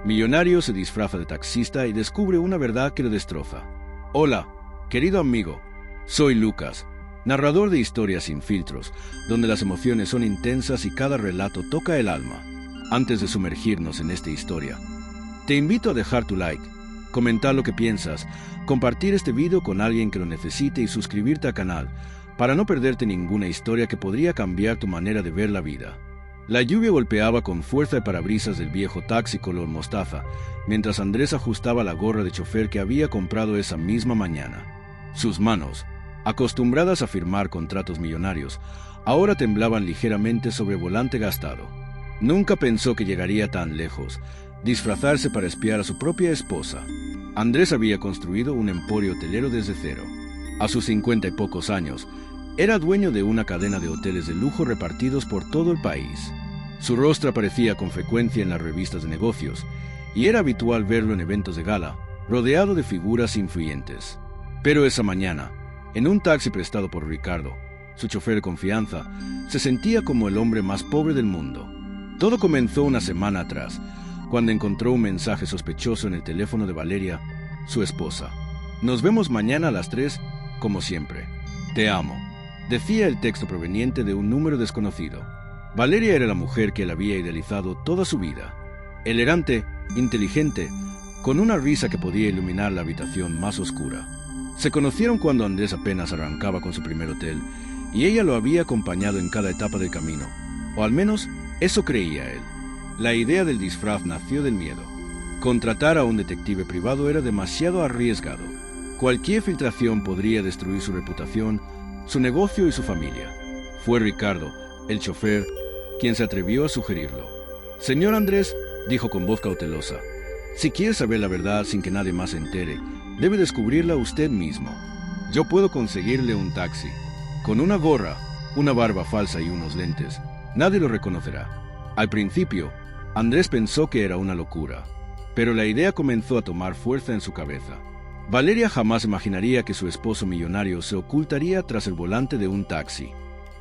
Millonario se disfraza de taxista y descubre una verdad que lo destroza. Hola, querido amigo. Soy Lucas, narrador de historias sin filtros, donde las emociones son intensas y cada relato toca el alma. Antes de sumergirnos en esta historia, te invito a dejar tu like, comentar lo que piensas, compartir este video con alguien que lo necesite y suscribirte al canal para no perderte ninguna historia que podría cambiar tu manera de ver la vida. La lluvia golpeaba con fuerza el parabrisas del viejo taxi color mostaza, mientras Andrés ajustaba la gorra de chofer que había comprado esa misma mañana. Sus manos, acostumbradas a firmar contratos millonarios, ahora temblaban ligeramente sobre el volante gastado. Nunca pensó que llegaría tan lejos, disfrazarse para espiar a su propia esposa. Andrés había construido un emporio hotelero desde cero. A sus 50 y pocos años, era dueño de una cadena de hoteles de lujo repartidos por todo el país. Su rostro aparecía con frecuencia en las revistas de negocios, y era habitual verlo en eventos de gala, rodeado de figuras influyentes. Pero esa mañana, en un taxi prestado por Ricardo, su chofer de confianza, se sentía como el hombre más pobre del mundo. Todo comenzó una semana atrás, cuando encontró un mensaje sospechoso en el teléfono de Valeria, su esposa. Nos vemos mañana a las 3, como siempre. Te amo, decía el texto proveniente de un número desconocido. Valeria era la mujer que él había idealizado toda su vida. Elegante, inteligente, con una risa que podía iluminar la habitación más oscura. Se conocieron cuando Andrés apenas arrancaba con su primer hotel, y ella lo había acompañado en cada etapa del camino, o al menos eso creía él. La idea del disfraz nació del miedo. Contratar a un detective privado era demasiado arriesgado. Cualquier filtración podría destruir su reputación, su negocio y su familia. Fue Ricardo, el chofer, quien se atrevió a sugerirlo. Señor Andrés, dijo con voz cautelosa, si quiere saber la verdad sin que nadie más se entere, debe descubrirla usted mismo. Yo puedo conseguirle un taxi. Con una gorra, una barba falsa y unos lentes, nadie lo reconocerá. Al principio, Andrés pensó que era una locura, pero la idea comenzó a tomar fuerza en su cabeza. Valeria jamás imaginaría que su esposo millonario se ocultaría tras el volante de un taxi.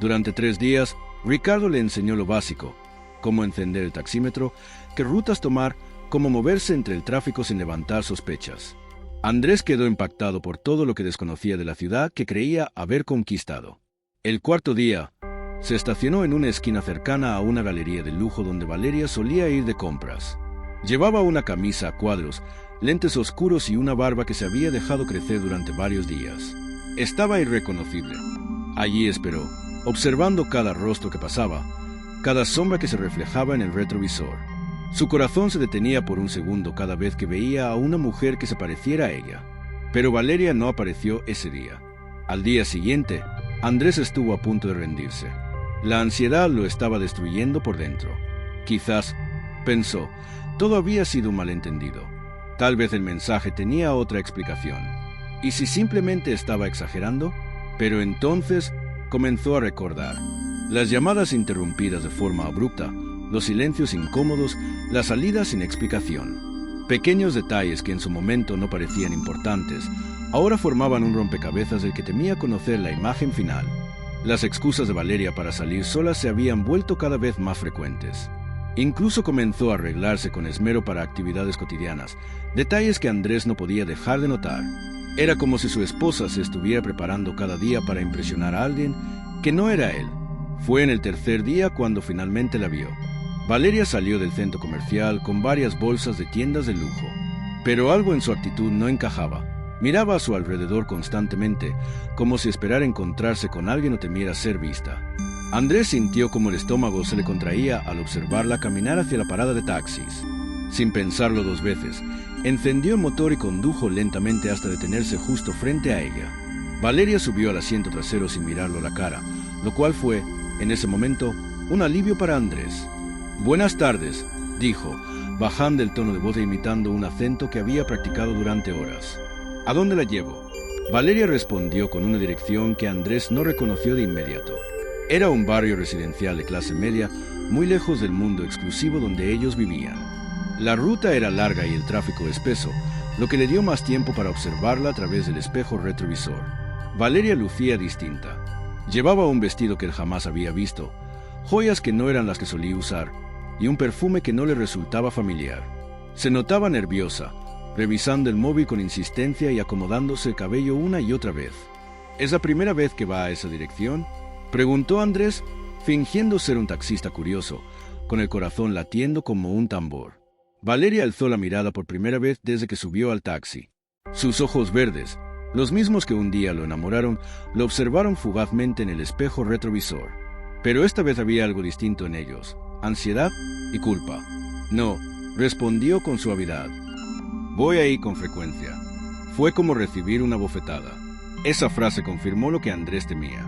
Durante 3 días, Ricardo le enseñó lo básico, cómo encender el taxímetro, qué rutas tomar, cómo moverse entre el tráfico sin levantar sospechas. Andrés quedó impactado por todo lo que desconocía de la ciudad que creía haber conquistado. El 4.º día, se estacionó en una esquina cercana a una galería de lujo donde Valeria solía ir de compras. Llevaba una camisa a cuadros, lentes oscuros y una barba que se había dejado crecer durante varios días. Estaba irreconocible. Allí esperó, observando cada rostro que pasaba, cada sombra que se reflejaba en el retrovisor. Su corazón se detenía por un segundo cada vez que veía a una mujer que se pareciera a ella. Pero Valeria no apareció ese día. Al día siguiente, Andrés estuvo a punto de rendirse. La ansiedad lo estaba destruyendo por dentro. Quizás, pensó, todo había sido un malentendido. Tal vez el mensaje tenía otra explicación. ¿Y si simplemente estaba exagerando? Pero entonces comenzó a recordar. Las llamadas interrumpidas de forma abrupta, los silencios incómodos, las salidas sin explicación. Pequeños detalles que en su momento no parecían importantes, ahora formaban un rompecabezas del que temía conocer la imagen final. Las excusas de Valeria para salir sola se habían vuelto cada vez más frecuentes. Incluso comenzó a arreglarse con esmero para actividades cotidianas, detalles que Andrés no podía dejar de notar. Era como si su esposa se estuviera preparando cada día para impresionar a alguien que no era él. Fue en el 3.er día cuando finalmente la vio. Valeria salió del centro comercial con varias bolsas de tiendas de lujo. Pero algo en su actitud no encajaba. Miraba a su alrededor constantemente, como si esperara encontrarse con alguien o temiera ser vista. Andrés sintió como el estómago se le contraía al observarla caminar hacia la parada de taxis. Sin pensarlo 2 veces, encendió el motor y condujo lentamente hasta detenerse justo frente a ella. Valeria subió al asiento trasero sin mirarlo a la cara, lo cual fue, en ese momento, un alivio para Andrés. «Buenas tardes», dijo, bajando el tono de voz e imitando un acento que había practicado durante horas. «¿A dónde la llevo?» Valeria respondió con una dirección que Andrés no reconoció de inmediato. Era un barrio residencial de clase media, muy lejos del mundo exclusivo donde ellos vivían. La ruta era larga y el tráfico espeso, lo que le dio más tiempo para observarla a través del espejo retrovisor. Valeria lucía distinta. Llevaba un vestido que él jamás había visto, joyas que no eran las que solía usar, y un perfume que no le resultaba familiar. Se notaba nerviosa, revisando el móvil con insistencia y acomodándose el cabello una y otra vez. ¿Es la primera vez que va a esa dirección?, preguntó Andrés, fingiendo ser un taxista curioso, con el corazón latiendo como un tambor. Valeria alzó la mirada por primera vez desde que subió al taxi. Sus ojos verdes, los mismos que un día lo enamoraron, lo observaron fugazmente en el espejo retrovisor. Pero esta vez había algo distinto en ellos: ansiedad y culpa. No, respondió con suavidad. Voy ahí con frecuencia. Fue como recibir una bofetada. Esa frase confirmó lo que Andrés temía.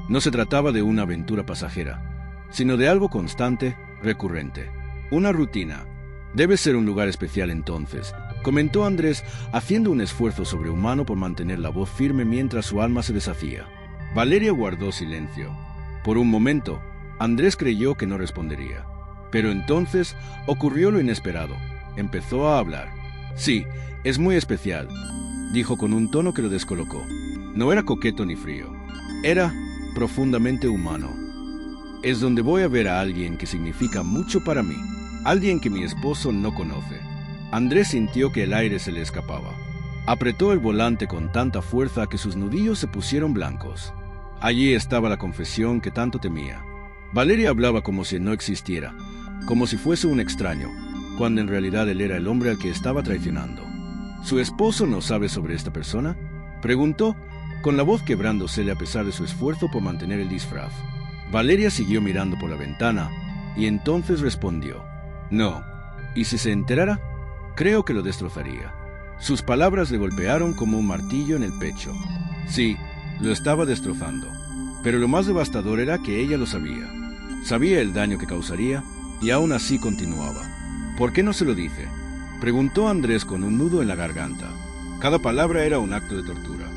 No se trataba de una aventura pasajera, sino de algo constante, recurrente. Una rutina. Debe ser un lugar especial entonces, comentó Andrés, haciendo un esfuerzo sobrehumano por mantener la voz firme mientras su alma se deshacía. Valeria guardó silencio. Por un momento, Andrés creyó que no respondería. Pero entonces ocurrió lo inesperado. Empezó a hablar. Sí, es muy especial, dijo con un tono que lo descolocó. No era coqueto ni frío. Era profundamente humano. Es donde voy a ver a alguien que significa mucho para mí. Alguien que mi esposo no conoce. Andrés sintió que el aire se le escapaba. Apretó el volante con tanta fuerza que sus nudillos se pusieron blancos. Allí estaba la confesión que tanto temía. Valeria hablaba como si no existiera, como si fuese un extraño, cuando en realidad él era el hombre al que estaba traicionando. ¿Su esposo no sabe sobre esta persona?, preguntó, con la voz quebrándosele a pesar de su esfuerzo por mantener el disfraz. Valeria siguió mirando por la ventana, y entonces respondió: no. ¿Y si se enterara? Creo que lo destrozaría. Sus palabras le golpearon como un martillo en el pecho. Sí, lo estaba destrozando. Pero lo más devastador era que ella lo sabía. Sabía el daño que causaría, y aún así continuaba. ¿Por qué no se lo dice?, preguntó Andrés con un nudo en la garganta. Cada palabra era un acto de tortura.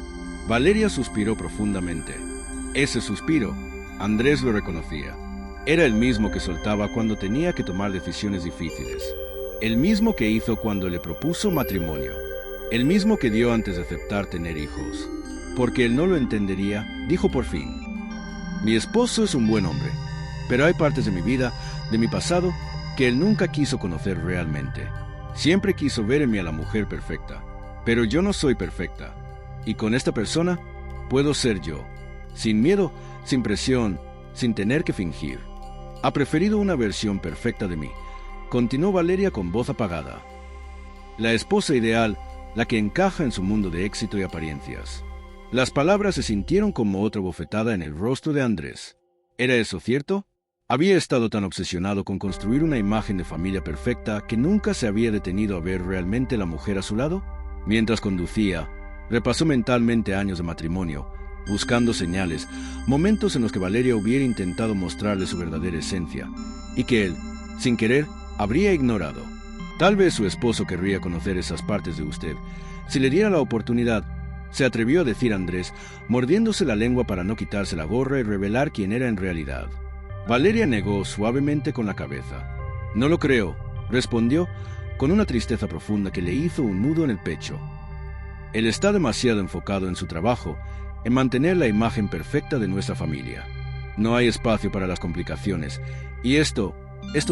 Valeria suspiró profundamente. Ese suspiro, Andrés lo reconocía. Era el mismo que soltaba cuando tenía que tomar decisiones difíciles. El mismo que hizo cuando le propuso matrimonio. El mismo que dio antes de aceptar tener hijos. Porque él no lo entendería, dijo por fin: mi esposo es un buen hombre, pero hay partes de mi vida, de mi pasado, que él nunca quiso conocer realmente. Siempre quiso ver en mí a la mujer perfecta. Pero yo no soy perfecta. Y con esta persona puedo ser yo, sin miedo, sin presión, sin tener que fingir. Ha preferido una versión perfecta de mí, continuó Valeria con voz apagada. La esposa ideal, la que encaja en su mundo de éxito y apariencias. Las palabras se sintieron como otra bofetada en el rostro de Andrés. ¿Era eso cierto? Había estado tan obsesionado con construir una imagen de familia perfecta que nunca se había detenido a ver realmente la mujer a su lado. Mientras conducía, repasó mentalmente años de matrimonio, buscando señales, momentos en los que Valeria hubiera intentado mostrarle su verdadera esencia, y que él, sin querer, habría ignorado. Tal vez su esposo querría conocer esas partes de usted, si le diera la oportunidad, se atrevió a decir Andrés, mordiéndose la lengua para no quitarse la gorra y revelar quién era en realidad. Valeria negó suavemente con la cabeza. No lo creo, respondió, con una tristeza profunda que le hizo un nudo en el pecho. Él está demasiado enfocado en su trabajo, en mantener la imagen perfecta de nuestra familia. No hay espacio para las complicaciones, y esto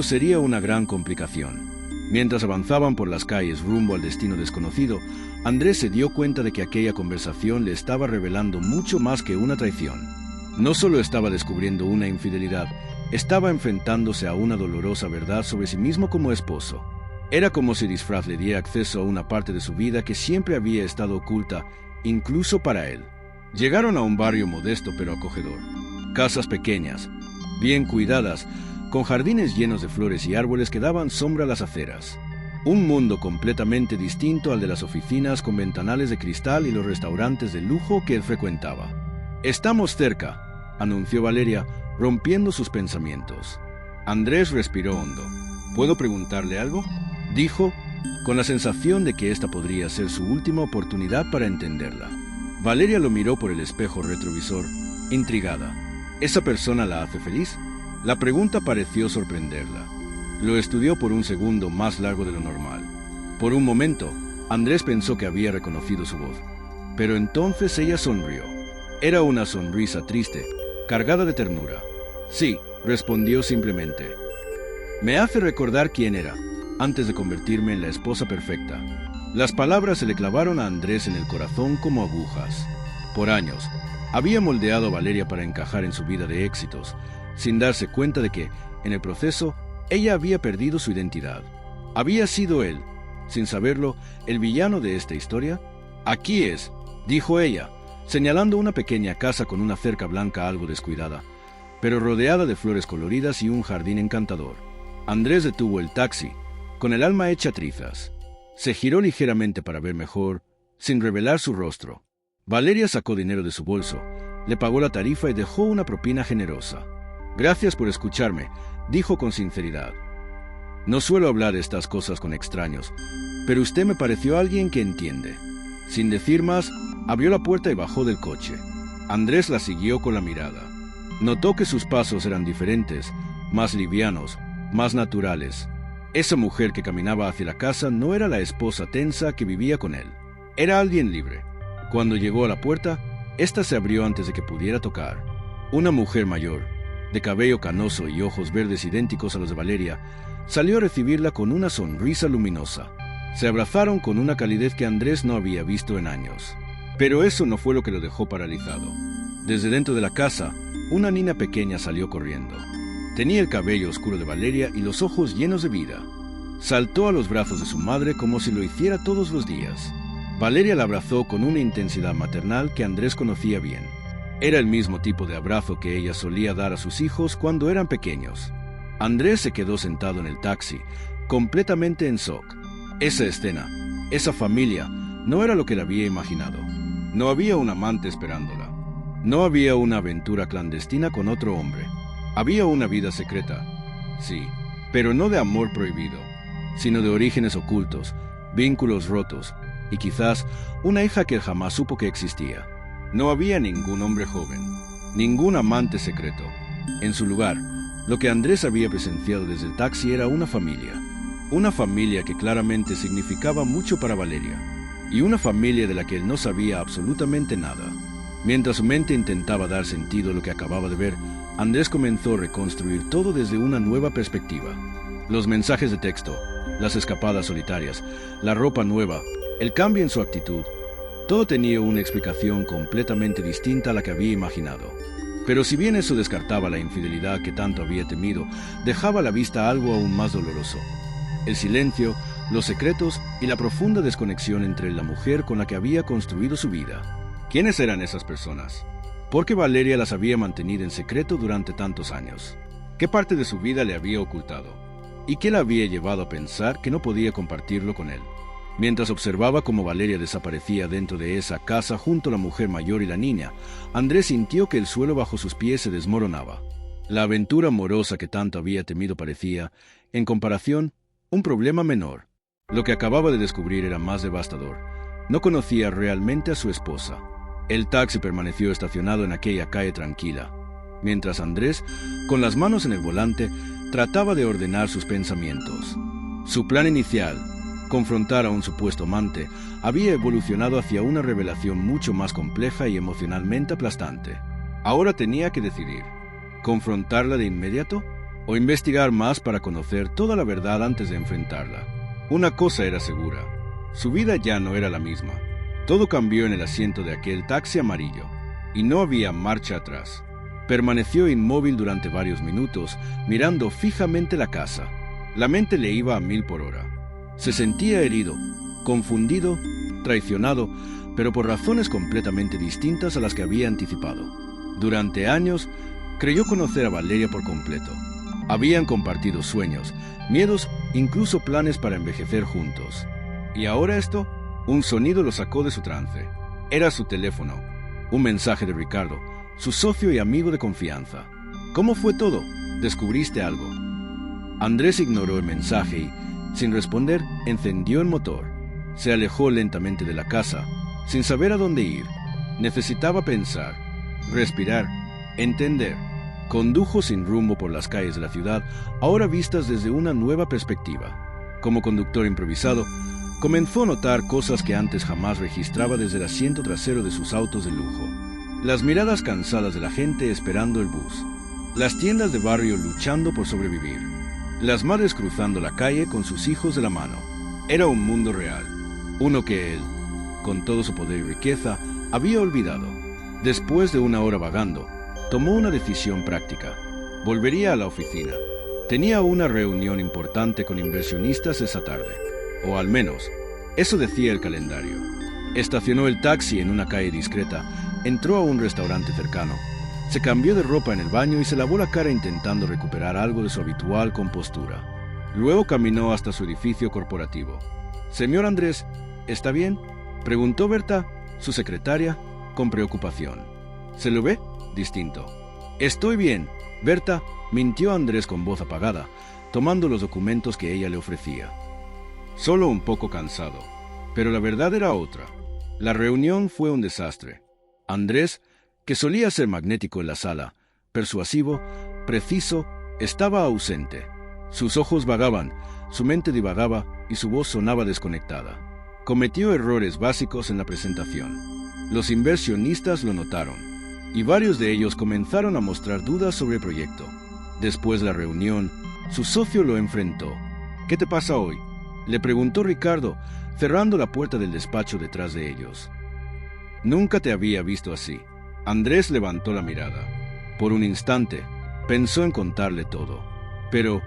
sería una gran complicación. Mientras avanzaban por las calles rumbo al destino desconocido, Andrés se dio cuenta de que aquella conversación le estaba revelando mucho más que una traición. No solo estaba descubriendo una infidelidad, estaba enfrentándose a una dolorosa verdad sobre sí mismo como esposo. Era como si el disfraz le diera acceso a una parte de su vida que siempre había estado oculta, incluso para él. Llegaron a un barrio modesto pero acogedor. Casas pequeñas, bien cuidadas, con jardines llenos de flores y árboles que daban sombra a las aceras. Un mundo completamente distinto al de las oficinas con ventanales de cristal y los restaurantes de lujo que él frecuentaba. «Estamos cerca», anunció Valeria, rompiendo sus pensamientos. Andrés respiró hondo. «¿Puedo preguntarle algo?», dijo, con la sensación de que esta podría ser su última oportunidad para entenderla. Valeria lo miró por el espejo retrovisor, intrigada. ¿Esa persona la hace feliz? La pregunta pareció sorprenderla. Lo estudió por un segundo más largo de lo normal. Por un momento, Andrés pensó que había reconocido su voz. Pero entonces ella sonrió. Era una sonrisa triste, cargada de ternura. «Sí», respondió simplemente. «Me hace recordar quién era. antes de convertirme en la esposa perfecta. Las palabras se le clavaron a Andrés en el corazón como agujas. Por años, había moldeado a Valeria para encajar en su vida de éxitos, sin darse cuenta de que, en el proceso, ella había perdido su identidad. Había sido él, sin saberlo, el villano de esta historia. «Aquí es», dijo ella, señalando una pequeña casa con una cerca blanca algo descuidada, pero rodeada de flores coloridas y un jardín encantador. Andrés detuvo el taxi, con el alma hecha trizas. Se giró ligeramente para ver mejor, sin revelar su rostro. Valeria sacó dinero de su bolso, le pagó la tarifa y dejó una propina generosa. «Gracias por escucharme», dijo con sinceridad. «No suelo hablar de estas cosas con extraños, pero usted me pareció alguien que entiende». Sin decir más, abrió la puerta y bajó del coche. Andrés la siguió con la mirada. Notó que sus pasos eran diferentes, más livianos, más naturales. Esa mujer que caminaba hacia la casa no era la esposa tensa que vivía con él. Era alguien libre. Cuando llegó a la puerta, ésta se abrió antes de que pudiera tocar. Una mujer mayor, de cabello canoso y ojos verdes idénticos a los de Valeria, salió a recibirla con una sonrisa luminosa. Se abrazaron con una calidez que Andrés no había visto en años. Pero eso no fue lo que lo dejó paralizado. Desde dentro de la casa, una niña pequeña salió corriendo. Tenía el cabello oscuro de Valeria y los ojos llenos de vida. Saltó a los brazos de su madre como si lo hiciera todos los días. Valeria la abrazó con una intensidad maternal que Andrés conocía bien. Era el mismo tipo de abrazo que ella solía dar a sus hijos cuando eran pequeños. Andrés se quedó sentado en el taxi, completamente en shock. Esa escena, esa familia, no era lo que le había imaginado. No había un amante esperándola. No había una aventura clandestina con otro hombre. Había una vida secreta, sí, pero no de amor prohibido, sino de orígenes ocultos, vínculos rotos, y quizás una hija que él jamás supo que existía. No había ningún hombre joven, ningún amante secreto. En su lugar, lo que Andrés había presenciado desde el taxi era una familia que claramente significaba mucho para Valeria, y una familia de la que él no sabía absolutamente nada. Mientras su mente intentaba dar sentido a lo que acababa de ver, Andrés comenzó a reconstruir todo desde una nueva perspectiva. Los mensajes de texto, las escapadas solitarias, la ropa nueva, el cambio en su actitud, todo tenía una explicación completamente distinta a la que había imaginado. Pero si bien eso descartaba la infidelidad que tanto había temido, dejaba a la vista algo aún más doloroso: el silencio, los secretos y la profunda desconexión entre la mujer con la que había construido su vida. ¿Quiénes eran esas personas? ¿Por qué Valeria las había mantenido en secreto durante tantos años? ¿Qué parte de su vida le había ocultado? ¿Y qué la había llevado a pensar que no podía compartirlo con él? Mientras observaba cómo Valeria desaparecía dentro de esa casa junto a la mujer mayor y la niña, Andrés sintió que el suelo bajo sus pies se desmoronaba. La aventura amorosa que tanto había temido parecía, en comparación, un problema menor. Lo que acababa de descubrir era más devastador. No conocía realmente a su esposa. El taxi permaneció estacionado en aquella calle tranquila, mientras Andrés, con las manos en el volante, trataba de ordenar sus pensamientos. Su plan inicial, confrontar a un supuesto amante, había evolucionado hacia una revelación mucho más compleja y emocionalmente aplastante. Ahora tenía que decidir: ¿confrontarla de inmediato o investigar más para conocer toda la verdad antes de enfrentarla? Una cosa era segura: su vida ya no era la misma. Todo cambió en el asiento de aquel taxi amarillo, y no había marcha atrás. Permaneció inmóvil durante varios minutos, mirando fijamente la casa. La mente le iba a 1000 por hora. Se sentía herido, confundido, traicionado, pero por razones completamente distintas a las que había anticipado. Durante años, creyó conocer a Valeria por completo. Habían compartido sueños, miedos, incluso planes para envejecer juntos. ¿Y ahora esto? Un sonido lo sacó de su trance. Era su teléfono. Un mensaje de Ricardo, su socio y amigo de confianza. ¿Cómo fue todo? ¿Descubriste algo? Andrés ignoró el mensaje y, sin responder, encendió el motor. Se alejó lentamente de la casa, sin saber a dónde ir. Necesitaba pensar, respirar, entender. Condujo sin rumbo por las calles de la ciudad, ahora vistas desde una nueva perspectiva. Como conductor improvisado, comenzó a notar cosas que antes jamás registraba desde el asiento trasero de sus autos de lujo. Las miradas cansadas de la gente esperando el bus. Las tiendas de barrio luchando por sobrevivir. Las madres cruzando la calle con sus hijos de la mano. Era un mundo real, uno que él, con todo su poder y riqueza, había olvidado. Después de una hora vagando, tomó una decisión práctica. Volvería a la oficina. Tenía una reunión importante con inversionistas esa tarde, o al menos, eso decía el calendario. Estacionó el taxi en una calle discreta, entró a un restaurante cercano, se cambió de ropa en el baño y se lavó la cara intentando recuperar algo de su habitual compostura. Luego caminó hasta su edificio corporativo. «Señor Andrés, ¿está bien?», preguntó Berta, su secretaria, con preocupación. «¿Se lo ve?», distinto. «Estoy bien», Berta, mintió Andrés con voz apagada, tomando los documentos que ella le ofrecía. Solo un poco cansado, pero la verdad era otra. La reunión fue un desastre. Andrés, que solía ser magnético en la sala, persuasivo, preciso, estaba ausente. Sus ojos vagaban, su mente divagaba y su voz sonaba desconectada. Cometió errores básicos en la presentación. Los inversionistas lo notaron, y varios de ellos comenzaron a mostrar dudas sobre el proyecto. Después de la reunión, su socio lo enfrentó. «¿Qué te pasa hoy?», le preguntó Ricardo, cerrando la puerta del despacho detrás de ellos. «Nunca te había visto así». Andrés levantó la mirada. Por un instante, pensó en contarle todo. Pero,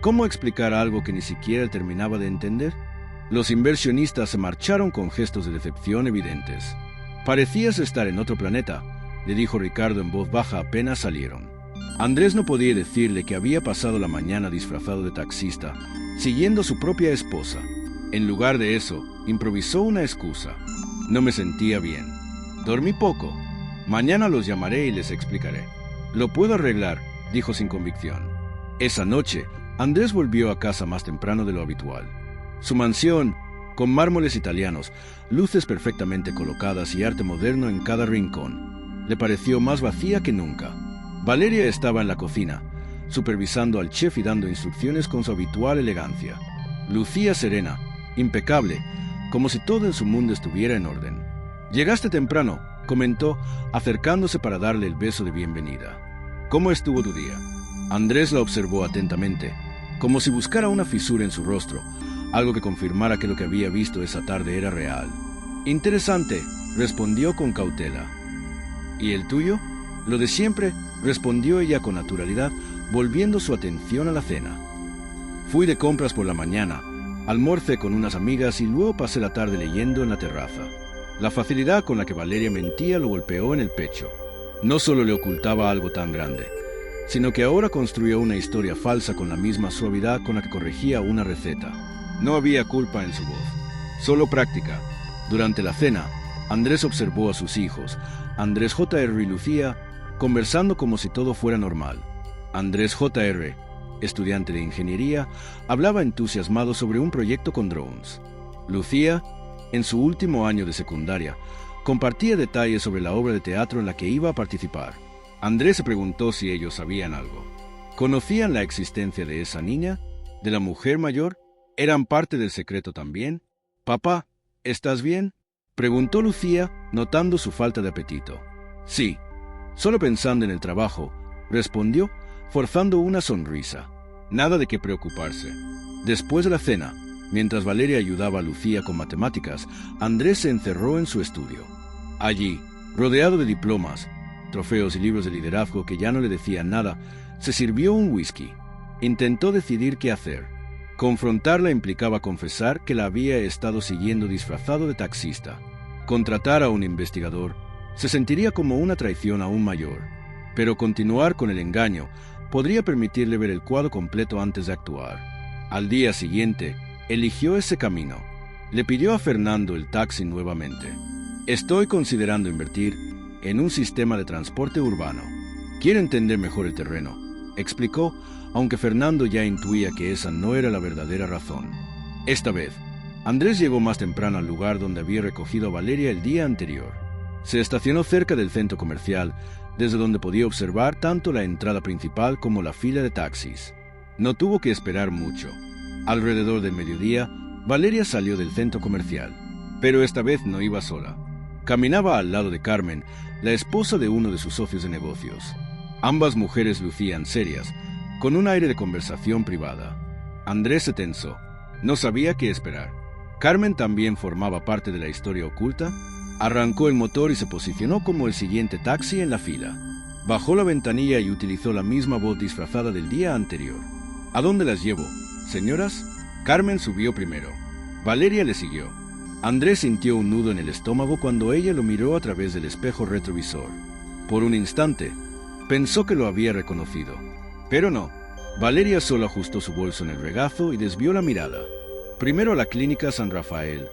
¿cómo explicar algo que ni siquiera terminaba de entender? Los inversionistas se marcharon con gestos de decepción evidentes. «Parecías estar en otro planeta», le dijo Ricardo en voz baja apenas salieron. Andrés no podía decirle que había pasado la mañana disfrazado de taxista, siguiendo a su propia esposa. En lugar de eso, improvisó una excusa. «No me sentía bien. Dormí poco. Mañana los llamaré y les explicaré». «Lo puedo arreglar», dijo sin convicción. Esa noche, Andrés volvió a casa más temprano de lo habitual. Su mansión, con mármoles italianos, luces perfectamente colocadas y arte moderno en cada rincón, le pareció más vacía que nunca. Valeria estaba en la cocina, supervisando al chef y dando instrucciones con su habitual elegancia. Lucía serena, impecable, como si todo en su mundo estuviera en orden. «Llegaste temprano», comentó, acercándose para darle el beso de bienvenida. «¿Cómo estuvo tu día?». Andrés la observó atentamente, como si buscara una fisura en su rostro, algo que confirmara que lo que había visto esa tarde era real. «Interesante», respondió con cautela. «¿Y el tuyo?». «Lo de siempre», respondió ella con naturalidad, volviendo su atención a la cena. «Fui de compras por la mañana, almorcé con unas amigas y luego pasé la tarde leyendo en la terraza». La facilidad con la que Valeria mentía lo golpeó en el pecho. No solo le ocultaba algo tan grande, sino que ahora construía una historia falsa con la misma suavidad con la que corregía una receta. No había culpa en su voz, solo práctica. Durante la cena, Andrés observó a sus hijos, Andrés Jr. y Lucía, conversando como si todo fuera normal. Andrés Jr., estudiante de ingeniería, hablaba entusiasmado sobre un proyecto con drones. Lucía, en su último año de secundaria, compartía detalles sobre la obra de teatro en la que iba a participar. Andrés se preguntó si ellos sabían algo. ¿Conocían la existencia de esa niña? ¿De la mujer mayor? ¿Eran parte del secreto también? «Papá, ¿estás bien?», preguntó Lucía, notando su falta de apetito. «Sí, solo pensando en el trabajo», respondió, forzando una sonrisa. Nada de qué preocuparse. Después de la cena, mientras Valeria ayudaba a Lucía con matemáticas, Andrés se encerró en su estudio. Allí, rodeado de diplomas, trofeos y libros de liderazgo que ya no le decían nada, se sirvió un whisky. Intentó decidir qué hacer. Confrontarla implicaba confesar que la había estado siguiendo disfrazado de taxista. Contratar a un investigador se sentiría como una traición aún mayor, pero continuar con el engaño podría permitirle ver el cuadro completo antes de actuar. Al día siguiente, eligió ese camino. Le pidió a Fernando el taxi nuevamente. «Estoy considerando invertir en un sistema de transporte urbano. Quiero entender mejor el terreno», explicó, aunque Fernando ya intuía que esa no era la verdadera razón. Esta vez, Andrés llegó más temprano al lugar donde había recogido a Valeria el día anterior. Se estacionó cerca del centro comercial, desde donde podía observar tanto la entrada principal como la fila de taxis. No tuvo que esperar mucho. Alrededor del mediodía, Valeria salió del centro comercial, pero esta vez no iba sola. Caminaba al lado de Carmen, la esposa de uno de sus socios de negocios. Ambas mujeres lucían serias, con un aire de conversación privada. Andrés se tensó. No sabía qué esperar. Carmen también formaba parte de la historia oculta. Arrancó el motor y se posicionó como el siguiente taxi en la fila. Bajó la ventanilla y utilizó la misma voz disfrazada del día anterior. ¿A dónde las llevo, señoras? Carmen subió primero. Valeria le siguió. Andrés sintió un nudo en el estómago cuando ella lo miró a través del espejo retrovisor. Por un instante, pensó que lo había reconocido. Pero no. Valeria solo ajustó su bolso en el regazo y desvió la mirada. Primero a la clínica San Rafael.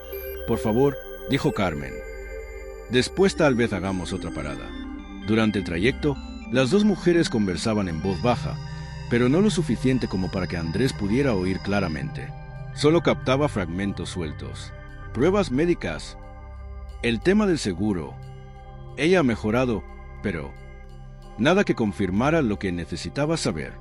Por favor, dijo Carmen. Después tal vez hagamos otra parada. Durante el trayecto, las dos mujeres conversaban en voz baja, pero no lo suficiente como para que Andrés pudiera oír claramente. Solo captaba fragmentos sueltos. Pruebas médicas. El tema del seguro. Ella ha mejorado, pero nada que confirmara lo que necesitaba saber.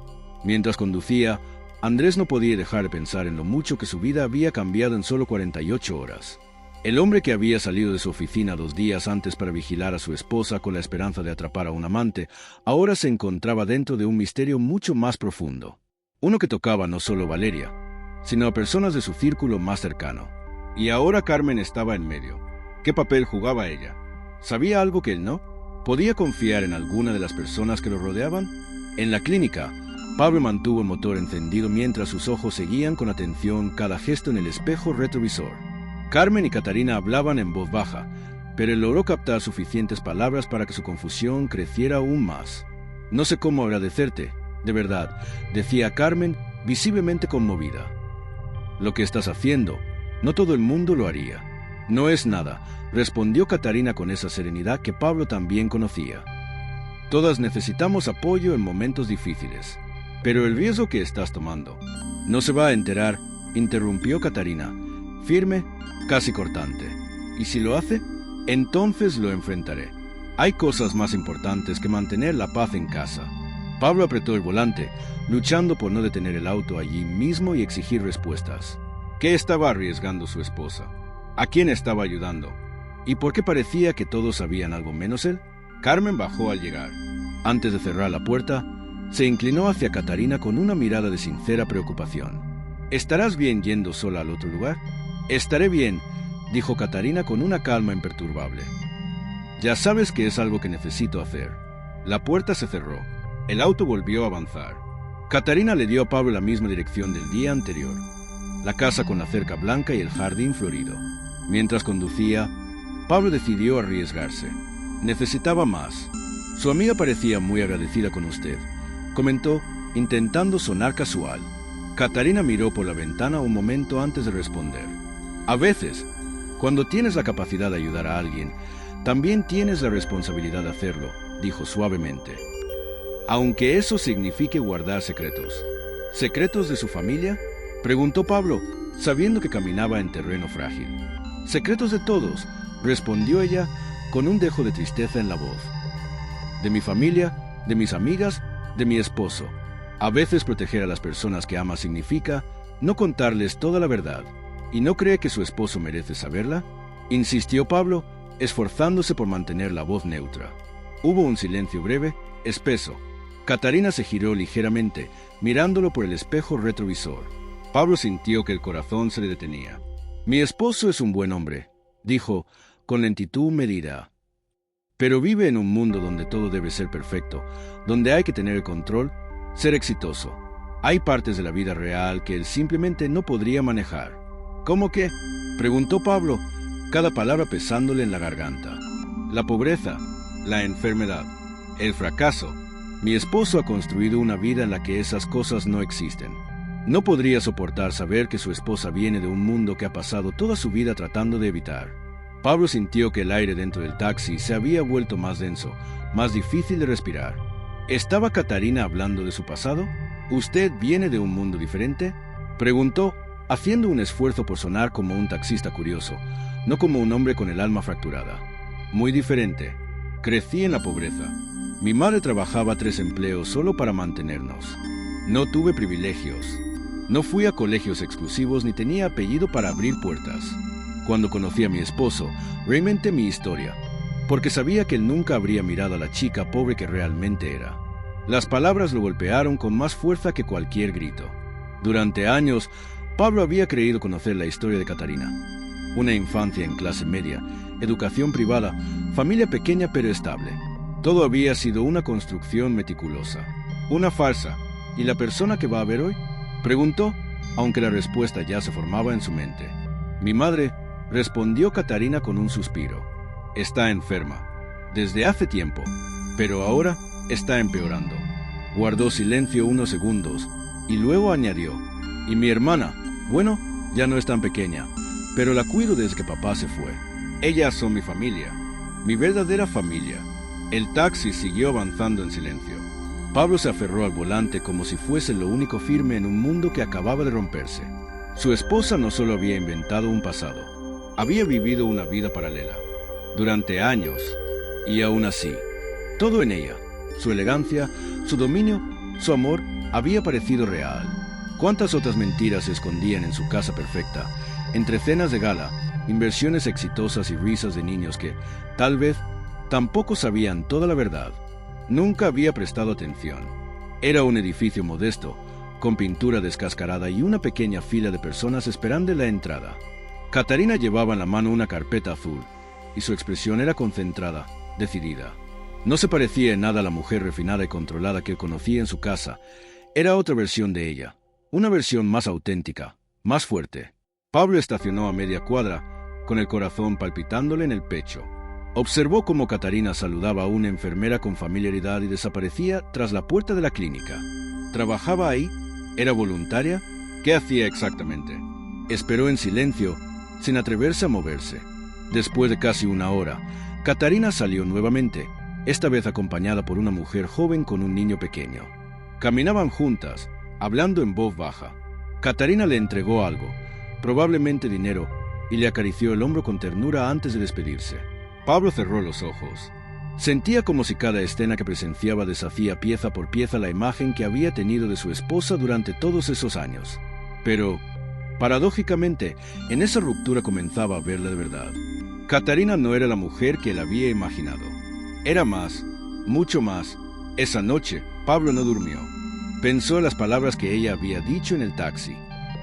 Mientras conducía, Andrés no podía dejar de pensar en lo mucho que su vida había cambiado en solo 48 horas. El hombre que había salido de su oficina 2 días antes para vigilar a su esposa con la esperanza de atrapar a un amante, ahora se encontraba dentro de un misterio mucho más profundo. Uno que tocaba no solo a Valeria, sino a personas de su círculo más cercano. Y ahora Carmen estaba en medio. ¿Qué papel jugaba ella? ¿Sabía algo que él no? ¿Podía confiar en alguna de las personas que lo rodeaban? En la clínica, Pablo mantuvo el motor encendido mientras sus ojos seguían con atención cada gesto en el espejo retrovisor. Carmen y Catarina hablaban en voz baja, pero él logró captar suficientes palabras para que su confusión creciera aún más. No sé cómo agradecerte, de verdad, decía Carmen, visiblemente conmovida. Lo que estás haciendo, no todo el mundo lo haría. No es nada, respondió Catarina con esa serenidad que Pablo también conocía. Todas necesitamos apoyo en momentos difíciles. Pero el riesgo que estás tomando no se va a enterar, interrumpió Catarina, firme, casi cortante. ¿Y si lo hace? Entonces lo enfrentaré. Hay cosas más importantes que mantener la paz en casa. Pablo apretó el volante, luchando por no detener el auto allí mismo y exigir respuestas. ¿Qué estaba arriesgando su esposa? ¿A quién estaba ayudando? ¿Y por qué parecía que todos sabían algo menos él? Carmen bajó al llegar. Antes de cerrar la puerta, se inclinó hacia Catarina con una mirada de sincera preocupación. ¿Estarás bien yendo sola al otro lugar? Estaré bien, dijo Catarina con una calma imperturbable. Ya sabes que es algo que necesito hacer. La puerta se cerró. El auto volvió a avanzar. Catarina le dio a Pablo la misma dirección del día anterior. La casa con la cerca blanca y el jardín florido. Mientras conducía, Pablo decidió arriesgarse. Necesitaba más. Su amiga parecía muy agradecida con usted, comentó, intentando sonar casual. Catarina miró por la ventana un momento antes de responder. A veces, cuando tienes la capacidad de ayudar a alguien, también tienes la responsabilidad de hacerlo, dijo suavemente. Aunque eso signifique guardar secretos. ¿Secretos de su familia?, preguntó Pablo, sabiendo que caminaba en terreno frágil. Secretos de todos, respondió ella con un dejo de tristeza en la voz. De mi familia, de mis amigas, de mi esposo. A veces proteger a las personas que ama significa no contarles toda la verdad. ¿Y no cree que su esposo merece saberla?, insistió Pablo, esforzándose por mantener la voz neutra. Hubo un silencio breve, espeso. Catarina se giró ligeramente, mirándolo por el espejo retrovisor. Pablo sintió que el corazón se le detenía. Mi esposo es un buen hombre, dijo, con lentitud medida. Pero vive en un mundo donde todo debe ser perfecto, donde hay que tener el control, ser exitoso. Hay partes de la vida real que él simplemente no podría manejar. ¿Cómo qué?, preguntó Pablo, cada palabra pesándole en la garganta. La pobreza, la enfermedad, el fracaso. Mi esposo ha construido una vida en la que esas cosas no existen. No podría soportar saber que su esposa viene de un mundo que ha pasado toda su vida tratando de evitar. Pablo sintió que el aire dentro del taxi se había vuelto más denso, más difícil de respirar. ¿Estaba Catarina hablando de su pasado? ¿Usted viene de un mundo diferente?, preguntó, haciendo un esfuerzo por sonar como un taxista curioso, no como un hombre con el alma fracturada. Muy diferente. Crecí en la pobreza. Mi madre trabajaba 3 empleos solo para mantenernos. No tuve privilegios. No fui a colegios exclusivos ni tenía apellido para abrir puertas. Cuando conocí a mi esposo, reinventé mi historia, porque sabía que él nunca habría mirado a la chica pobre que realmente era. Las palabras lo golpearon con más fuerza que cualquier grito. Durante años, Pablo había creído conocer la historia de Catarina. Una infancia en clase media, educación privada, familia pequeña pero estable. Todo había sido una construcción meticulosa. Una farsa. ¿Y la persona que va a ver hoy? Preguntó, aunque la respuesta ya se formaba en su mente. Mi madre, respondió Catarina con un suspiro. Está enferma. Desde hace tiempo. Pero ahora está empeorando. Guardó silencio unos segundos y luego añadió. Y mi hermana, bueno, ya no es tan pequeña, pero la cuido desde que papá se fue. Ellas son mi familia, mi verdadera familia. El taxi siguió avanzando en silencio. Pablo se aferró al volante como si fuese lo único firme en un mundo que acababa de romperse. Su esposa no solo había inventado un pasado, había vivido una vida paralela. Durante años, y aún así, todo en ella, su elegancia, su dominio, su amor, había parecido real. ¿Cuántas otras mentiras se escondían en su casa perfecta, entre cenas de gala, inversiones exitosas y risas de niños que, tal vez, tampoco sabían toda la verdad? Nunca había prestado atención. Era un edificio modesto, con pintura descascarada y una pequeña fila de personas esperando en la entrada. Catarina llevaba en la mano una carpeta azul, y su expresión era concentrada, decidida. No se parecía en nada a la mujer refinada y controlada que conocía en su casa. Era otra versión de ella, una versión más auténtica, más fuerte. Pablo estacionó a media cuadra, con el corazón palpitándole en el pecho. Observó cómo Catarina saludaba a una enfermera con familiaridad y desaparecía tras la puerta de la clínica. ¿Trabajaba ahí? ¿Era voluntaria? ¿Qué hacía exactamente? Esperó en silencio, sin atreverse a moverse. Después de casi una hora, Catarina salió nuevamente, esta vez acompañada por una mujer joven con un niño pequeño. Caminaban juntas, hablando en voz baja. Catarina le entregó algo, probablemente dinero, y le acarició el hombro con ternura antes de despedirse. Pablo cerró los ojos. Sentía como si cada escena que presenciaba deshacía pieza por pieza la imagen que había tenido de su esposa durante todos esos años. Pero, paradójicamente, en esa ruptura comenzaba a verla de verdad. Catarina no era la mujer que él había imaginado. Era más, mucho más. Esa noche, Pablo no durmió. Pensó en las palabras que ella había dicho en el taxi.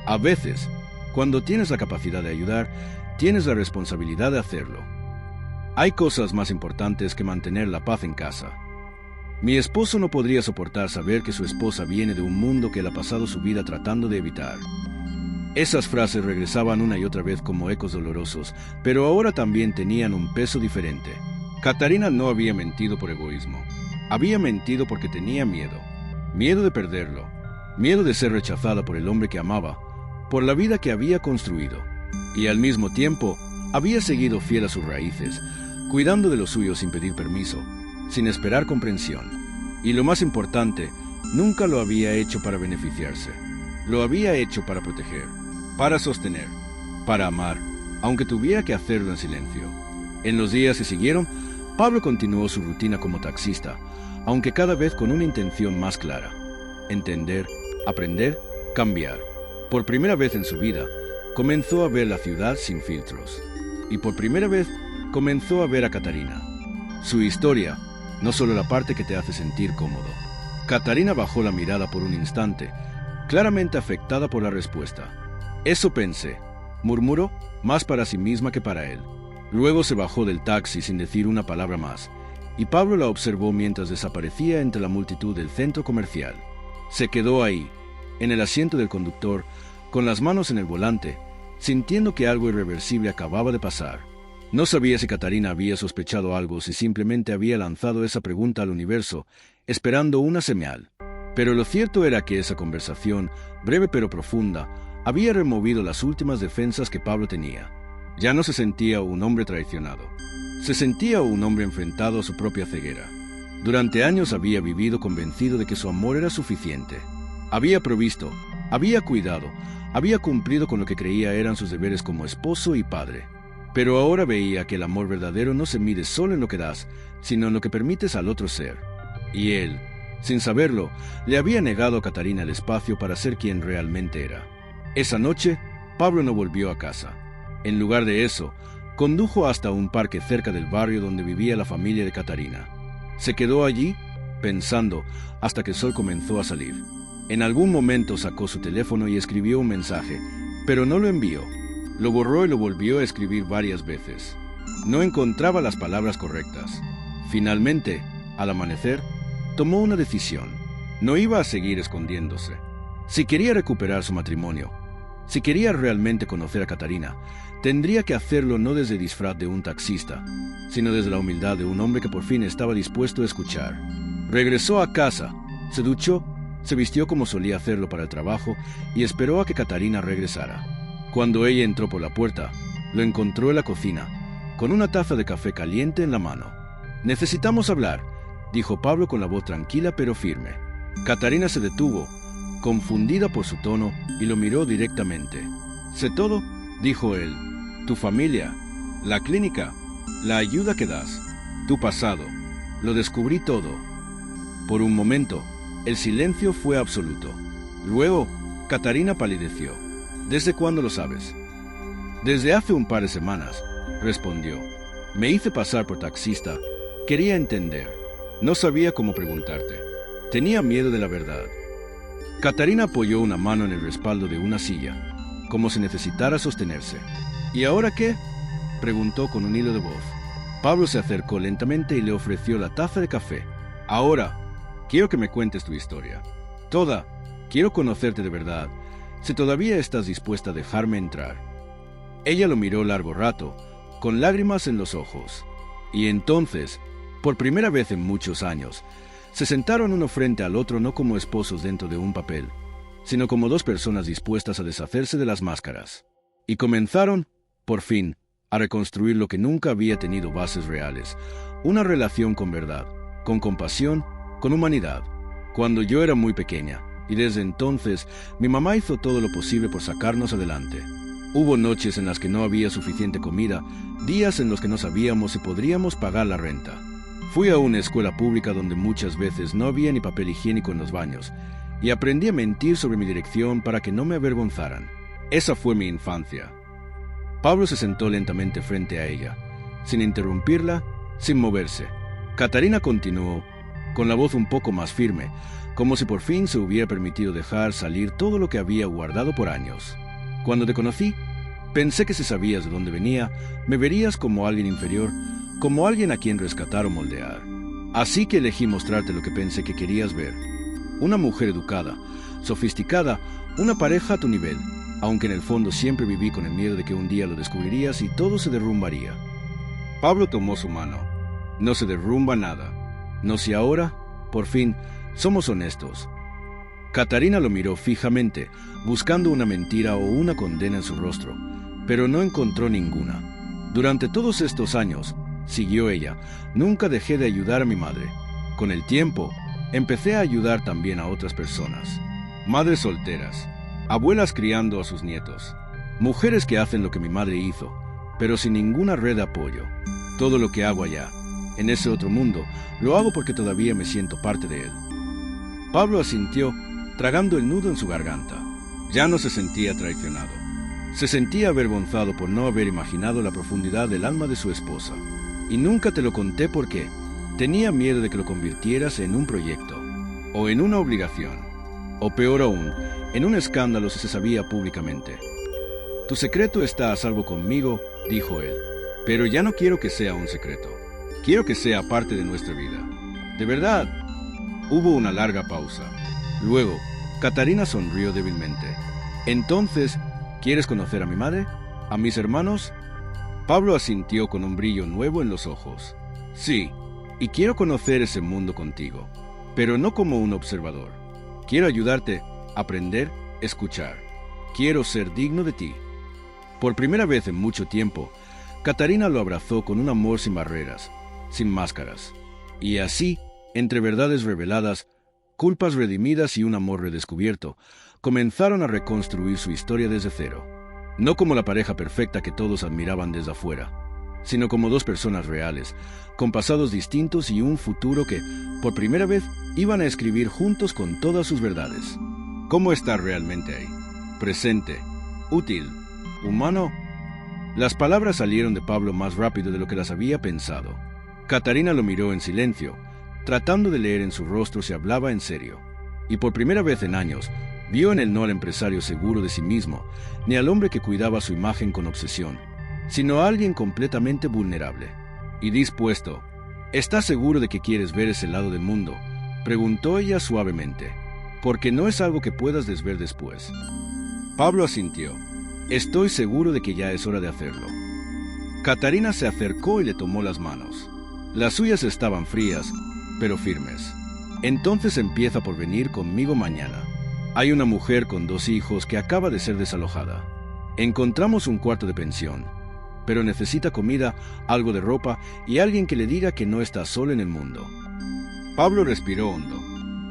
A veces, cuando tienes la capacidad de ayudar, tienes la responsabilidad de hacerlo. Hay cosas más importantes que mantener la paz en casa. Mi esposo no podría soportar saber que su esposa viene de un mundo que él ha pasado su vida tratando de evitar. Esas frases regresaban una y otra vez como ecos dolorosos, pero ahora también tenían un peso diferente. Catarina no había mentido por egoísmo. Había mentido porque tenía miedo. Miedo de perderlo. Miedo de ser rechazada por el hombre que amaba, por la vida que había construido. Y al mismo tiempo, había seguido fiel a sus raíces, cuidando de lo suyo sin pedir permiso, sin esperar comprensión. Y lo más importante, nunca lo había hecho para beneficiarse. Lo había hecho para proteger, para sostener, para amar, aunque tuviera que hacerlo en silencio. En los días que siguieron, Pablo continuó su rutina como taxista, aunque cada vez con una intención más clara: entender, aprender, cambiar. Por primera vez en su vida, comenzó a ver la ciudad sin filtros. Y por primera vez, comenzó a ver a Catarina. Su historia, no solo la parte que te hace sentir cómodo. Catarina bajó la mirada por un instante, claramente afectada por la respuesta. Eso pensé, murmuró, más para sí misma que para él. Luego se bajó del taxi sin decir una palabra más, y Pablo la observó mientras desaparecía entre la multitud del centro comercial. Se quedó ahí, en el asiento del conductor, con las manos en el volante, sintiendo que algo irreversible acababa de pasar. No sabía si Catarina había sospechado algo, si simplemente había lanzado esa pregunta al universo, esperando una señal. Pero lo cierto era que esa conversación, breve pero profunda, había removido las últimas defensas que Pablo tenía. Ya no se sentía un hombre traicionado. Se sentía un hombre enfrentado a su propia ceguera. Durante años había vivido convencido de que su amor era suficiente. Había provisto, había cuidado, había cumplido con lo que creía eran sus deberes como esposo y padre. Pero ahora veía que el amor verdadero no se mide solo en lo que das, sino en lo que permites al otro ser. Y él, sin saberlo, le había negado a Catarina el espacio para ser quien realmente era. Esa noche, Pablo no volvió a casa. En lugar de eso, condujo hasta un parque cerca del barrio donde vivía la familia de Catarina. Se quedó allí, pensando, hasta que el sol comenzó a salir. En algún momento sacó su teléfono y escribió un mensaje, pero no lo envió. Lo borró y lo volvió a escribir varias veces. No encontraba las palabras correctas. Finalmente, al amanecer, tomó una decisión. No iba a seguir escondiéndose. Si quería recuperar su matrimonio, si quería realmente conocer a Katarina, tendría que hacerlo no desde el disfraz de un taxista, sino desde la humildad de un hombre que por fin estaba dispuesto a escuchar. Regresó a casa, se duchó, se vistió como solía hacerlo para el trabajo y esperó a que Katarina regresara. Cuando ella entró por la puerta, lo encontró en la cocina, con una taza de café caliente en la mano. «Necesitamos hablar», dijo Pablo con la voz tranquila pero firme. Katarina se detuvo, confundida por su tono, y lo miró directamente. «Sé todo», dijo él. «Tu familia, la clínica, la ayuda que das, tu pasado. Lo descubrí todo». Por un momento, el silencio fue absoluto. Luego, Katarina palideció. «¿Desde cuándo lo sabes?» «Desde hace un par de semanas», respondió. «Me hice pasar por taxista. Quería entender. No sabía cómo preguntarte. Tenía miedo de la verdad». Katarina apoyó una mano en el respaldo de una silla, como si necesitara sostenerse. «¿Y ahora qué?», preguntó con un hilo de voz. Pablo se acercó lentamente y le ofreció la taza de café. «Ahora, quiero que me cuentes tu historia. Toda. Quiero conocerte de verdad, si todavía estás dispuesta a dejarme entrar». Ella lo miró largo rato, con lágrimas en los ojos. Y entonces, por primera vez en muchos años, se sentaron uno frente al otro no como esposos dentro de un papel, sino como dos personas dispuestas a deshacerse de las máscaras. Y comenzaron, por fin, a reconstruir lo que nunca había tenido bases reales, una relación con verdad, con compasión, con humanidad. Cuando yo era muy pequeña, y desde entonces, mi mamá hizo todo lo posible por sacarnos adelante. Hubo noches en las que no había suficiente comida, días en los que no sabíamos si podríamos pagar la renta. Fui a una escuela pública donde muchas veces no había ni papel higiénico en los baños, y aprendí a mentir sobre mi dirección para que no me avergonzaran. Esa fue mi infancia. Pablo se sentó lentamente frente a ella, sin interrumpirla, sin moverse. Katarina continuó, con la voz un poco más firme, como si por fin se hubiera permitido dejar salir todo lo que había guardado por años. «Cuando te conocí, pensé que si sabías de dónde venía, me verías como alguien inferior, como alguien a quien rescatar o moldear. Así que elegí mostrarte lo que pensé que querías ver. Una mujer educada, sofisticada, una pareja a tu nivel, aunque en el fondo siempre viví con el miedo de que un día lo descubrirías y todo se derrumbaría». Pablo tomó su mano. «No se derrumba nada. No si ahora, por fin, somos honestos». Katarina lo miró fijamente, buscando una mentira o una condena en su rostro, pero no encontró ninguna. «Durante todos estos años», siguió ella, «nunca dejé de ayudar a mi madre. Con el tiempo, empecé a ayudar también a otras personas. Madres solteras, abuelas criando a sus nietos, mujeres que hacen lo que mi madre hizo, pero sin ninguna red de apoyo. Todo lo que hago allá, en ese otro mundo, lo hago porque todavía me siento parte de él». Pablo asintió, tragando el nudo en su garganta. Ya no se sentía traicionado. Se sentía avergonzado por no haber imaginado la profundidad del alma de su esposa. «Y nunca te lo conté porque tenía miedo de que lo convirtieras en un proyecto, o en una obligación, o peor aún, en un escándalo si se sabía públicamente. Tu secreto está a salvo conmigo», dijo él, «pero ya no quiero que sea un secreto. Quiero que sea parte de nuestra vida. ¿De verdad?». Hubo una larga pausa. Luego, Katarina sonrió débilmente. «Entonces, ¿quieres conocer a mi madre? ¿A mis hermanos?». Pablo asintió con un brillo nuevo en los ojos. «Sí, y quiero conocer ese mundo contigo, pero no como un observador. Quiero ayudarte, aprender, escuchar. Quiero ser digno de ti». Por primera vez en mucho tiempo, Katarina lo abrazó con un amor sin barreras, sin máscaras. Y así, entre verdades reveladas, culpas redimidas y un amor redescubierto, comenzaron a reconstruir su historia desde cero. No como la pareja perfecta que todos admiraban desde afuera, sino como dos personas reales, con pasados distintos y un futuro que, por primera vez, iban a escribir juntos con todas sus verdades. ¿Cómo está realmente ahí? Presente, útil, humano. Las palabras salieron de Pablo más rápido de lo que las había pensado. Katarina lo miró en silencio, tratando de leer en su rostro si hablaba en serio. Y por primera vez en años, vio en él no al empresario seguro de sí mismo, ni al hombre que cuidaba su imagen con obsesión, sino a alguien completamente vulnerable y dispuesto. ¿Estás seguro de que quieres ver ese lado del mundo?, preguntó ella suavemente, porque no es algo que puedas desver después. Pablo asintió. Estoy seguro de que ya es hora de hacerlo. Catarina se acercó y le tomó las manos. Las suyas estaban frías, pero firmes. Entonces empieza por venir conmigo mañana. Hay una mujer con 2 hijos que acaba de ser desalojada. Encontramos un cuarto de pensión, pero necesita comida, algo de ropa y alguien que le diga que no está solo en el mundo. Pablo respiró hondo.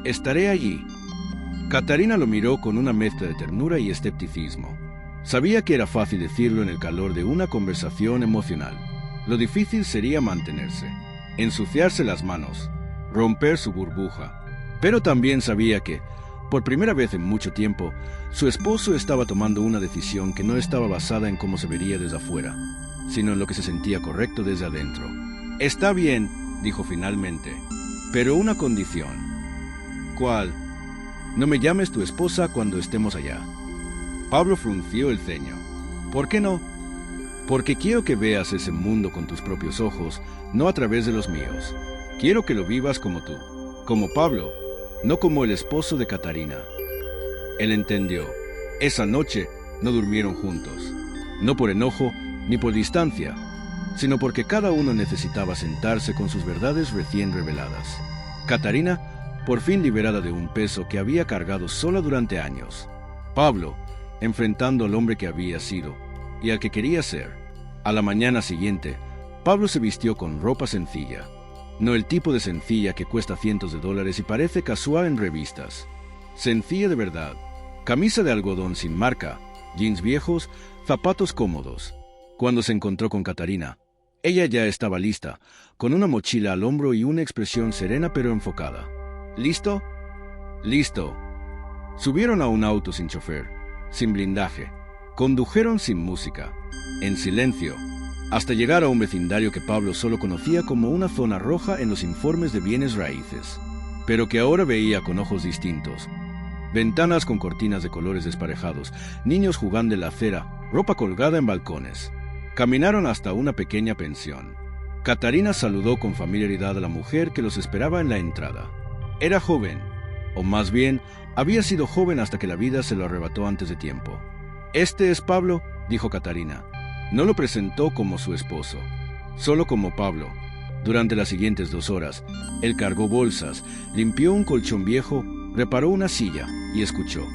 Estaré allí. Catarina lo miró con una mezcla de ternura y escepticismo. Sabía que era fácil decirlo en el calor de una conversación emocional. Lo difícil sería mantenerse, ensuciarse las manos, romper su burbuja. Pero también sabía que, por primera vez en mucho tiempo, su esposo estaba tomando una decisión que no estaba basada en cómo se vería desde afuera, sino en lo que se sentía correcto desde adentro. Está bien, dijo finalmente, pero una condición. ¿Cuál? No me llames tu esposa cuando estemos allá. Pablo frunció el ceño. ¿Por qué no? Porque quiero que veas ese mundo con tus propios ojos, no a través de los míos. Quiero que lo vivas como tú, como Pablo, no como el esposo de Catarina. Él entendió. Esa noche no durmieron juntos, no por enojo ni por distancia, sino porque cada uno necesitaba sentarse con sus verdades recién reveladas. Catarina, por fin liberada de un peso que había cargado sola durante años. Pablo, enfrentando al hombre que había sido y al que quería ser. A la mañana siguiente, Pablo se vistió con ropa sencilla. No el tipo de sencilla que cuesta cientos de dólares y parece casual en revistas. Sencilla de verdad. Camisa de algodón sin marca, jeans viejos, zapatos cómodos. Cuando se encontró con Catarina, ella ya estaba lista, con una mochila al hombro y una expresión serena pero enfocada. ¿Listo? Listo. Subieron a un auto sin chofer, sin blindaje. Condujeron sin música, en silencio, hasta llegar a un vecindario que Pablo solo conocía como una zona roja en los informes de bienes raíces, pero que ahora veía con ojos distintos. Ventanas con cortinas de colores desparejados, niños jugando en la acera, ropa colgada en balcones. Caminaron hasta una pequeña pensión. Catarina saludó con familiaridad a la mujer que los esperaba en la entrada. Era joven, o más bien, había sido joven hasta que la vida se lo arrebató antes de tiempo. «Este es Pablo», dijo Catarina. No lo presentó como su esposo, solo como Pablo. Durante las siguientes 2 horas, él cargó bolsas, limpió un colchón viejo, reparó una silla y escuchó.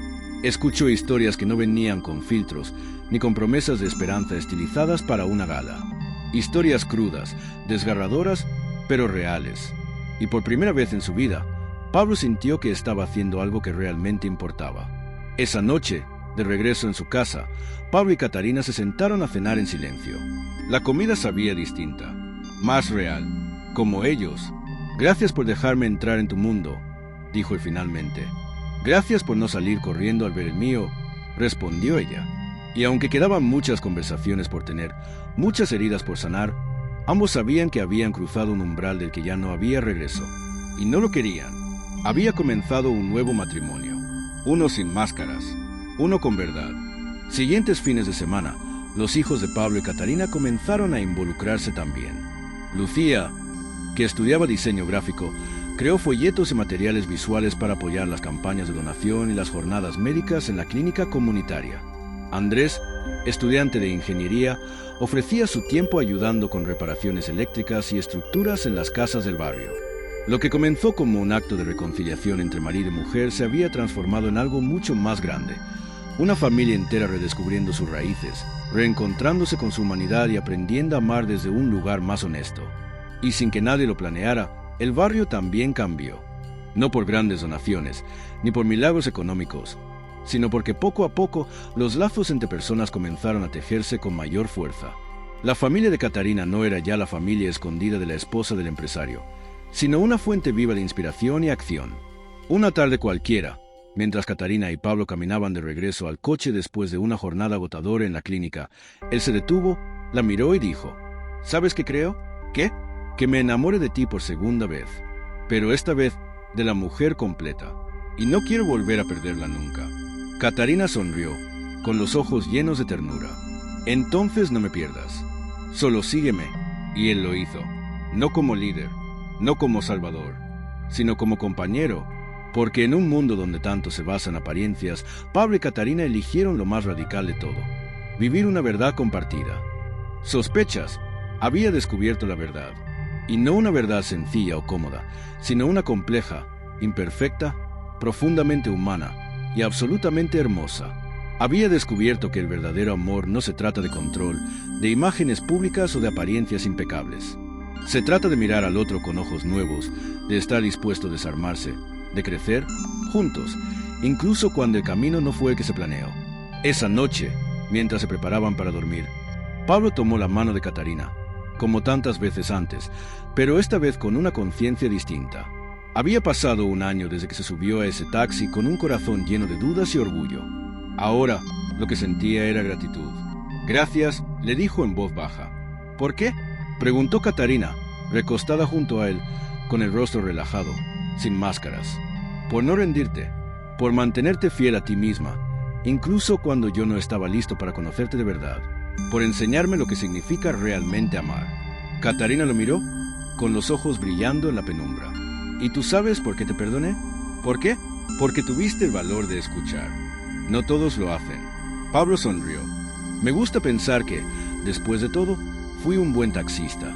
Escuchó historias que no venían con filtros, ni con promesas de esperanza estilizadas para una gala. Historias crudas, desgarradoras, pero reales. Y por primera vez en su vida, Pablo sintió que estaba haciendo algo que realmente importaba. Esa noche, de regreso en su casa, Pablo y Catarina se sentaron a cenar en silencio. La comida sabía distinta, más real, como ellos. «Gracias por dejarme entrar en tu mundo», dijo él finalmente. «Gracias por no salir corriendo al ver el mío», respondió ella. Y aunque quedaban muchas conversaciones por tener, muchas heridas por sanar, ambos sabían que habían cruzado un umbral del que ya no había regreso. Y no lo querían. Había comenzado un nuevo matrimonio, uno sin máscaras, uno con verdad. Siguientes fines de semana, los hijos de Pablo y Catarina comenzaron a involucrarse también. Lucía, que estudiaba diseño gráfico, creó folletos y materiales visuales para apoyar las campañas de donación y las jornadas médicas en la clínica comunitaria. Andrés, estudiante de ingeniería, ofrecía su tiempo ayudando con reparaciones eléctricas y estructuras en las casas del barrio. Lo que comenzó como un acto de reconciliación entre marido y mujer se había transformado en algo mucho más grande. Una familia entera redescubriendo sus raíces, reencontrándose con su humanidad y aprendiendo a amar desde un lugar más honesto. Y sin que nadie lo planeara, el barrio también cambió. No por grandes donaciones, ni por milagros económicos, sino porque poco a poco los lazos entre personas comenzaron a tejerse con mayor fuerza. La familia de Catarina no era ya la familia escondida de la esposa del empresario, sino una fuente viva de inspiración y acción. Una tarde cualquiera, mientras Catarina y Pablo caminaban de regreso al coche después de una jornada agotadora en la clínica, él se detuvo, la miró y dijo: «¿Sabes qué creo? ¿Qué? Que me enamore de ti por segunda vez». pero esta vez de la mujer completa, y no quiero volver a perderla nunca. Catarina sonrió, con los ojos llenos de ternura. Entonces no me pierdas, solo sígueme. Y él lo hizo, no como líder, no como salvador, sino como compañero, porque en un mundo donde tanto se basa en apariencias, Pablo y Catarina eligieron lo más radical de todo: vivir una verdad compartida. ¿Sospechas? Había descubierto la verdad, y no una verdad sencilla o cómoda, sino una compleja, imperfecta, profundamente humana y absolutamente hermosa. Había descubierto que el verdadero amor no se trata de control, de imágenes públicas o de apariencias impecables. Se trata de mirar al otro con ojos nuevos, de estar dispuesto a desarmarse, de crecer juntos, incluso cuando el camino no fue el que se planeó. Esa noche, mientras se preparaban para dormir, Pablo tomó la mano de Catarina, como tantas veces antes, pero esta vez con una conciencia distinta. Había pasado un año desde que se subió a ese taxi con un corazón lleno de dudas y orgullo. Ahora, lo que sentía era gratitud. «Gracias», le dijo en voz baja. «¿Por qué?», preguntó Catarina, recostada junto a él, con el rostro relajado, sin máscaras. «Por no rendirte, por mantenerte fiel a ti misma, incluso cuando yo no estaba listo para conocerte de verdad, por enseñarme lo que significa realmente amar». Catarina lo miró, con los ojos brillando en la penumbra. «¿Y tú sabes por qué te perdoné?». «¿Por qué?». «Porque tuviste el valor de escuchar. No todos lo hacen». Pablo sonrió. «Me gusta pensar que, después de todo, fui un buen taxista».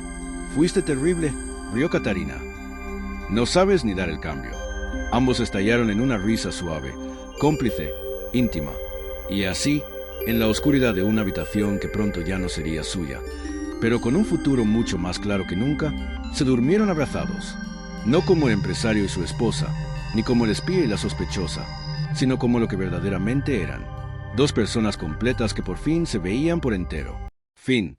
«Fuiste terrible», rió Catarina. «No sabes ni dar el cambio». Ambos estallaron en una risa suave, cómplice, íntima, y así, en la oscuridad de una habitación que pronto ya no sería suya, pero con un futuro mucho más claro que nunca, se durmieron abrazados, no como el empresario y su esposa, ni como el espía y la sospechosa, sino como lo que verdaderamente eran: dos personas completas que por fin se veían por entero. Fin.